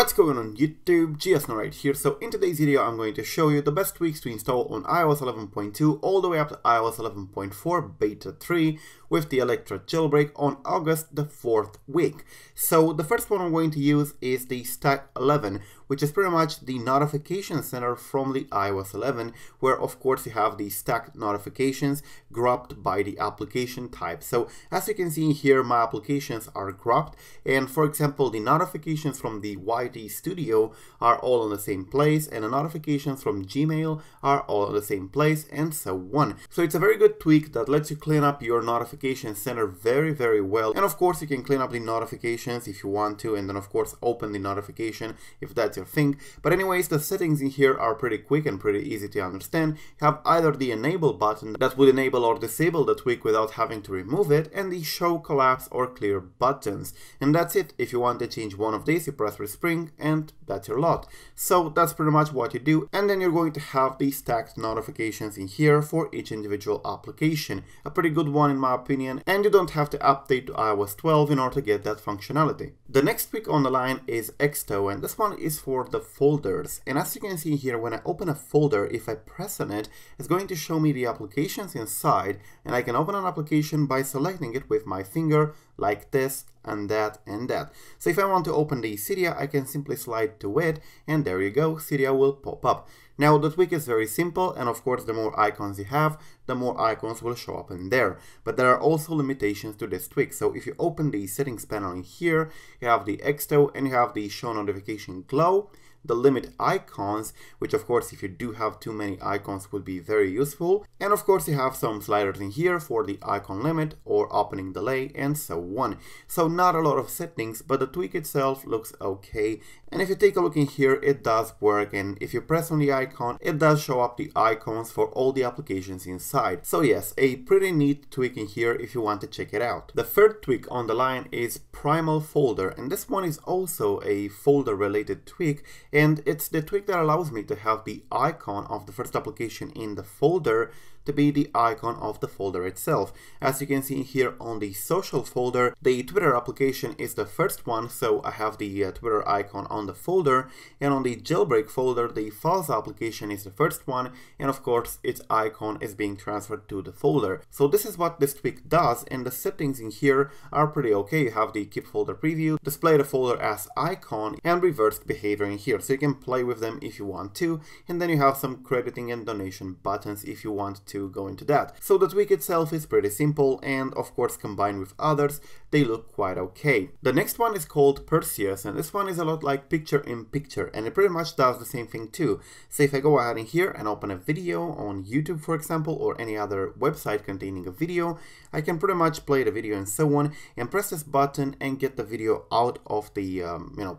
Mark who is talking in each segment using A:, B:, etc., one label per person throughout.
A: What's going on YouTube, GSNO right here. So in today's video I'm going to show you the best tweaks to install on iOS 11.2 all the way up to iOS 11.4 beta 3 with the Electra jailbreak on August the 4th week. So the first one I'm going to use is the StackEleven, which is pretty much the notification center from the iOS 11, where of course you have the stacked notifications grouped by the application type. So as you can see here, my applications are grouped, and for example the notifications from the YT Studio are all in the same place, and the notifications from Gmail are all in the same place, and so on. So it's a very good tweak that lets you clean up your notification center very well. And of course you can clean up the notifications if you want to, and then of course open the notification if that's your thing. But anyways, the settings in here are pretty quick and pretty easy to understand. You have either the enable button that would enable or disable the tweak without having to remove it, and the show, collapse or clear buttons. And that's it. If you want to change one of these, you press respring and that's your lot. So that's pretty much what you do, and then you're going to have the stacked notifications in here for each individual application. A pretty good one in my opinion, and you don't have to update to iOS 12 in order to get that functionality. The next tweak on the line is Exto, and this one is for the folders. And as you can see here, when I open a folder, if I press on it, it's going to show me the applications inside, and I can open an application by selecting it with my finger like this and that and that. So if I want to open the Cydia, I can simply slide to it, and there you go, Cydia will pop up. Now the tweak is very simple, and of course the more icons you have, the more icons will show up in there. But there are also limitations to this tweak. So if you open the settings panel in here, you have the Exto and you have the show notification glow, the limit icons, which of course if you do have too many icons would be very useful, and of course you have some sliders in here for the icon limit or opening delay and so on. So not a lot of settings, but the tweak itself looks okay, and if you take a look in here, it does work, and if you press on the icon, it does show up the icons for all the applications inside. So yes, a pretty neat tweak in here if you want to check it out. The third tweak on the line is PrimalFolder, and this one is also a folder related tweak, and it's the tweak that allows me to have the icon of the first application in the folder to be the icon of the folder itself. As you can see here on the social folder, the Twitter application is the first one, so I have the Twitter icon on the folder, and on the jailbreak folder, the files application is the first one, and of course its icon is being transferred to the folder. So this is what this tweak does, and the settings in here are pretty okay. You have the keep folder preview, display the folder as icon, and reversed behavior in here, so you can play with them if you want to, and then you have some crediting and donation buttons if you want to go into that. So the tweak itself is pretty simple, and of course combined with others they look quite okay. The next one is called Perseus, and this one is a lot like picture in picture, and it pretty much does the same thing too. So if I go ahead in here and open a video on YouTube for example, or any other website containing a video, I can pretty much play the video and so on, and press this button and get the video out of the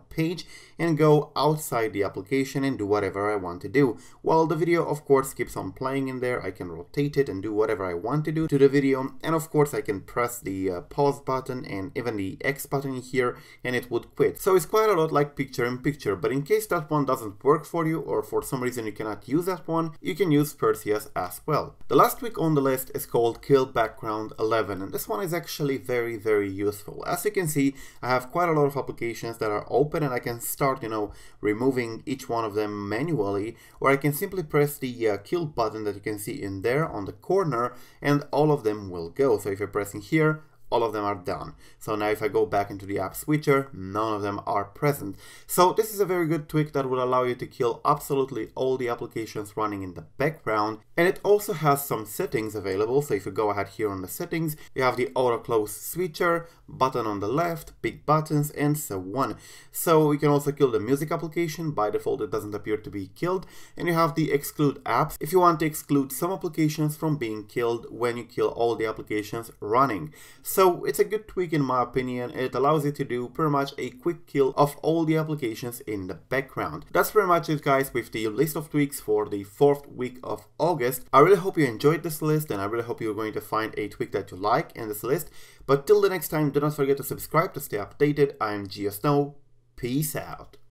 A: page and go outside the application and do whatever I want to do. While the video of course keeps on playing in there, I can rotate it and do whatever I want to do to the video, and of course I can press the pause button and even the X button here and it would quit. So it's quite a lot like picture in picture, but in case that one doesn't work for you, or for some reason you cannot use that one, you can use Perseus as well. The last tweak on the list is called KillBackground 11, and this one is actually very useful. As you can see, I have quite a lot of applications that are open, and I can start removing each one of them manually, or I can simply press the kill button that you can see in there on the corner, and all of them will go. So if you're pressing here, all of them are done. So now if I go back into the app switcher, none of them are present. So this is a very good tweak that will allow you to kill absolutely all the applications running in the background, and it also has some settings available. So if you go ahead here on the settings, you have the auto close switcher, button on the left, big buttons, and so on. So you can also kill the music application. By default it doesn't appear to be killed, and you have the exclude apps if you want to exclude some applications from being killed when you kill all the applications running. So it's a good tweak in my opinion. It allows you to do pretty much a quick kill of all the applications in the background. That's pretty much it guys with the list of tweaks for the 4th week of August. I really hope you enjoyed this list, and I really hope you're going to find a tweak that you like in this list. But till the next time, do not forget to subscribe to stay updated. I'm GSNO. Peace out.